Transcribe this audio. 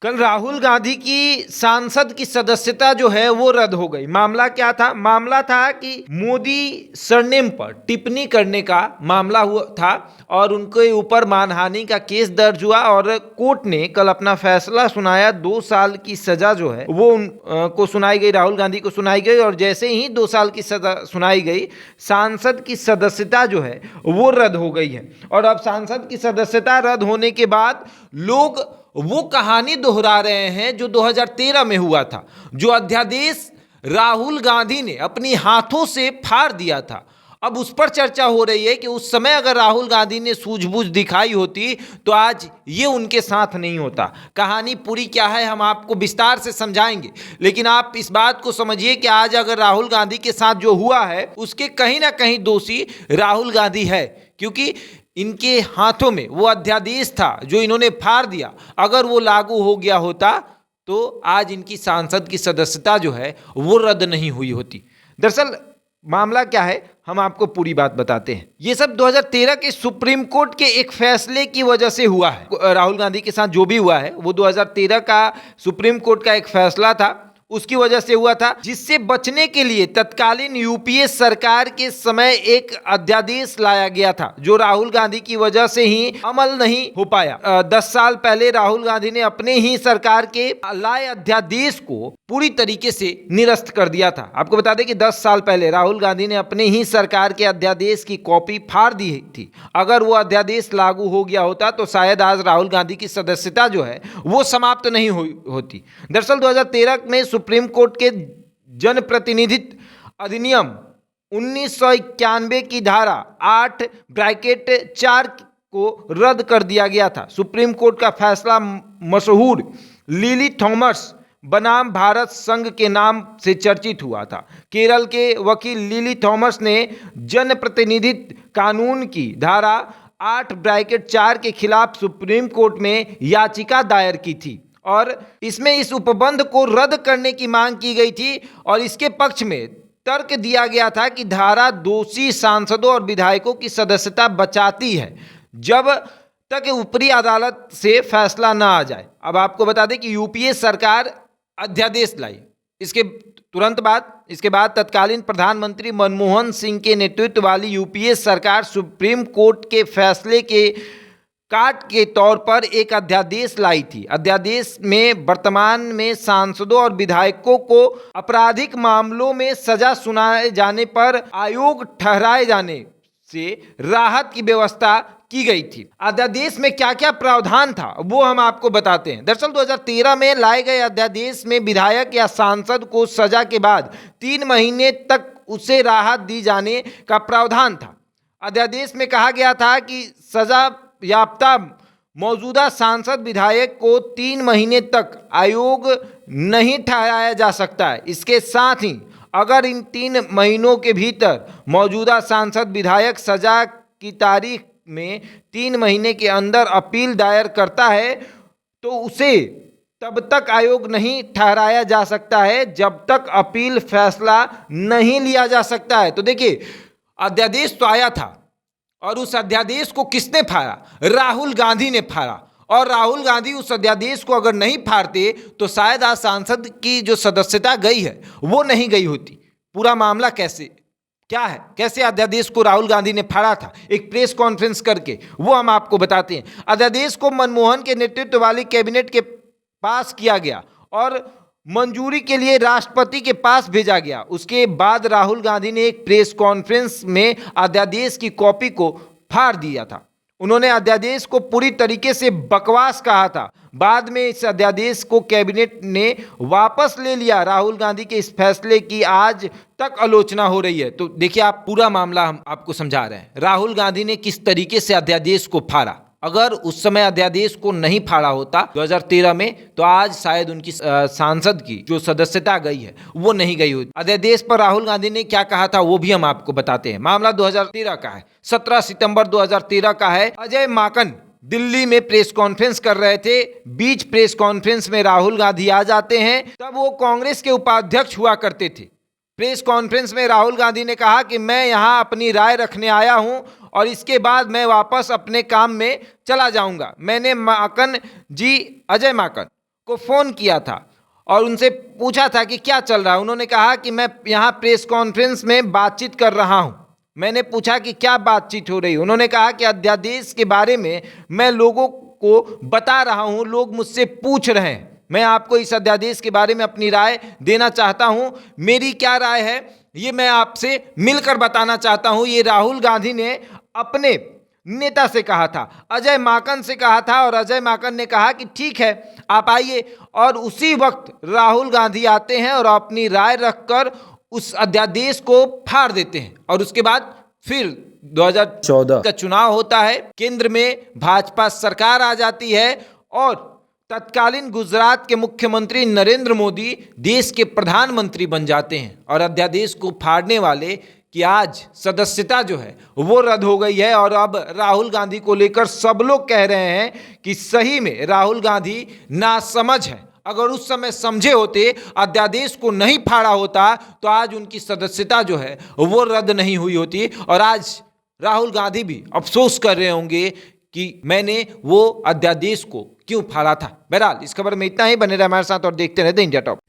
कल राहुल गांधी की सांसद की सदस्यता जो है वो रद्द हो गई। मामला क्या था? मामला था कि मोदी सरनेम पर टिप्पणी करने का मामला हुआ था और उनके ऊपर मानहानि का केस दर्ज हुआ और कोर्ट ने कल अपना फैसला सुनाया। 2 साल की सजा जो है वो को सुनाई गई, राहुल गांधी को सुनाई गई और जैसे ही 2 साल की सजा सुनाई गई, सांसद की सदस्यता जो है वो रद्द हो गई है। और अब सांसद की सदस्यता रद्द होने के बाद लोग वो कहानी दोहरा रहे हैं जो 2013 में हुआ था, जो अध्यादेश राहुल गांधी ने अपनी हाथों से फाड़ दिया था। अब उस पर चर्चा हो रही है कि उस समय अगर राहुल गांधी ने सूझबूझ दिखाई होती तो आज ये उनके साथ नहीं होता। कहानी पूरी क्या है हम आपको विस्तार से समझाएंगे, लेकिन आप इस बात को समझिए कि आज अगर राहुल गांधी के साथ जो हुआ है उसके कहीं ना कहीं दोषी राहुल गांधी है, क्योंकि इनके हाथों में वो अध्यादेश था जो इन्होंने फाड़ दिया। अगर वो लागू हो गया होता तो आज इनकी सांसद की सदस्यता जो है वो रद्द नहीं हुई होती। दरअसल मामला क्या है हम आपको पूरी बात बताते हैं। ये सब 2013 के सुप्रीम कोर्ट के एक फैसले की वजह से हुआ है। राहुल गांधी के साथ जो भी हुआ है वो 2013 का सुप्रीम कोर्ट का एक फैसला था, उसकी वजह से हुआ था, जिससे बचने के लिए तत्कालीन यूपीए सरकार के समय एक अध्यादेश लाया गया था जो राहुल गांधी की वजह से ही अमल नहीं हो पाया। 10 साल पहले राहुल गांधी ने अपने ही सरकार के लाए अध्यादेश को पूरी तरीके से निरस्त कर दिया था। आपको बता दें कि 10 साल पहले राहुल गांधी ने अपने ही सरकार के अध्यादेश की कॉपी फाड़ दी थी। अगर वो अध्यादेश लागू हो गया होता तो शायद आज राहुल गांधी की सदस्यता जो है वो समाप्त नहीं होती। दरअसल 2013 में सुप्रीम कोर्ट के जनप्रतिनिधित्व अधिनियम 1991 की धारा 8(4) को रद्द कर दिया गया था। सुप्रीम कोर्ट का फैसला मशहूर लिली थॉमस बनाम भारत संघ के नाम से चर्चित हुआ था। केरल के वकील लिली थॉमस ने जनप्रतिनिधित्व कानून की धारा 8(4) के खिलाफ सुप्रीम कोर्ट में याचिका दायर की थी और इसमें इस उपबंध को रद्द करने की मांग की गई थी और इसके पक्ष में तर्क दिया गया था कि धारा दोषी सांसदों और विधायकों की सदस्यता बचाती है जब तक ऊपरी अदालत से फैसला ना आ जाए। अब आपको बता दें कि यूपीए सरकार अध्यादेश लाई। इसके बाद तत्कालीन प्रधानमंत्री मनमोहन सिंह के नेतृत्व वाली यूपीए सरकार सुप्रीम कोर्ट के फैसले के काट के तौर पर एक अध्यादेश लाई थी। अध्यादेश में वर्तमान में सांसदों और विधायकों को आपराधिक मामलों में सजा सुनाए जाने पर आयोग ठहराए जाने से राहत की व्यवस्था की गई थी। अध्यादेश में क्या क्या प्रावधान था वो हम आपको बताते हैं। दरअसल 2013 में लाए गए अध्यादेश में विधायक या सांसद को सजा के बाद 3 महीने तक उसे राहत दी जाने का प्रावधान था। अध्यादेश में कहा गया था कि सजा याफ्ता मौजूदा सांसद विधायक को 3 महीने तक आयोग नहीं ठहराया जा सकता है। इसके साथ ही अगर इन 3 महीनों के भीतर मौजूदा सांसद विधायक सजा की तारीख में 3 महीने के अंदर अपील दायर करता है तो उसे तब तक आयोग नहीं ठहराया जा सकता है जब तक अपील फैसला नहीं लिया जा सकता है। तो देखिए अध्यादेश तो आया था और उस अध्यादेश को किसने फाड़ा? राहुल गांधी ने फाड़ा। और राहुल गांधी उस अध्यादेश को अगर नहीं फाड़ते तो शायद आज सांसद की जो सदस्यता गई है वो नहीं गई होती। पूरा मामला क्या है, कैसे अध्यादेश को राहुल गांधी ने फाड़ा था, एक प्रेस कॉन्फ्रेंस करके वो हम आपको बताते हैं। अध्यादेश को मनमोहन के नेतृत्व वाली कैबिनेट के पास किया गया और मंजूरी के लिए राष्ट्रपति के पास भेजा गया। उसके बाद राहुल गांधी ने एक प्रेस कॉन्फ्रेंस में अध्यादेश की कॉपी को फाड़ दिया था। उन्होंने अध्यादेश को पूरी तरीके से बकवास कहा था। बाद में इस अध्यादेश को कैबिनेट ने वापस ले लिया। राहुल गांधी के इस फैसले की आज तक आलोचना हो रही है। तो देखिए आप पूरा मामला हम आपको समझा रहे हैं। राहुल गांधी ने किस तरीके से अध्यादेश को फाड़ा। अगर उस समय अध्यादेश को नहीं फाड़ा होता 2013 में तो आज शायद उनकी सांसद की जो सदस्यता गई है वो नहीं गई होती। अध्यादेश पर राहुल गांधी ने क्या कहा था वो भी हम आपको बताते हैं। मामला 2013 का है, 17 सितंबर 2013 का है। अजय माकन दिल्ली में प्रेस कॉन्फ्रेंस कर रहे थे। बीच प्रेस कॉन्फ्रेंस में राहुल गांधी आ जाते हैं। तब वो कांग्रेस के उपाध्यक्ष हुआ करते थे। प्रेस कॉन्फ्रेंस में राहुल गांधी ने कहा कि मैं यहां अपनी राय रखने आया हूं और इसके बाद मैं वापस अपने काम में चला जाऊंगा। मैंने अजय माकन को फ़ोन किया था और उनसे पूछा था कि क्या चल रहा है। उन्होंने कहा कि मैं यहाँ प्रेस कॉन्फ्रेंस में बातचीत कर रहा हूँ। मैंने पूछा कि क्या बातचीत हो रही है। उन्होंने कहा कि अध्यादेश के बारे में मैं लोगों को बता रहा हूँ, लोग मुझसे पूछ रहे हैं, मैं आपको इस अध्यादेश के बारे में अपनी राय देना चाहता हूँ। मेरी क्या राय है ये मैं आपसे मिलकर बताना चाहता हूँ। ये राहुल गांधी ने अपने नेता से कहा था, अजय माकन से कहा था, और अजय माकन ने कहा कि ठीक है आप आइए। और उसी वक्त राहुल गांधी आते हैं और अपनी राय रखकर उस अध्यादेश को फाड़ देते हैं। और उसके बाद फिर 2014 का चुनाव होता है, केंद्र में भाजपा सरकार आ जाती है और तत्कालीन गुजरात के मुख्यमंत्री नरेंद्र मोदी देश के प्रधानमंत्री बन जाते हैं। और अध्यादेश को फाड़ने वाले कि आज सदस्यता जो है वो रद्द हो गई है। और अब राहुल गांधी को लेकर सब लोग कह रहे हैं कि सही में राहुल गांधी नासमझ है। अगर उस समय समझे होते, अध्यादेश को नहीं फाड़ा होता, तो आज उनकी सदस्यता जो है वो रद्द नहीं हुई होती। और आज राहुल गांधी भी अफसोस कर रहे होंगे कि मैंने वो अध्यादेश को क्यों फाड़ा था। बहरहाल इस खबर में इतना ही। बने रहे हमारे साथ और देखते रहते इंडिया टॉप।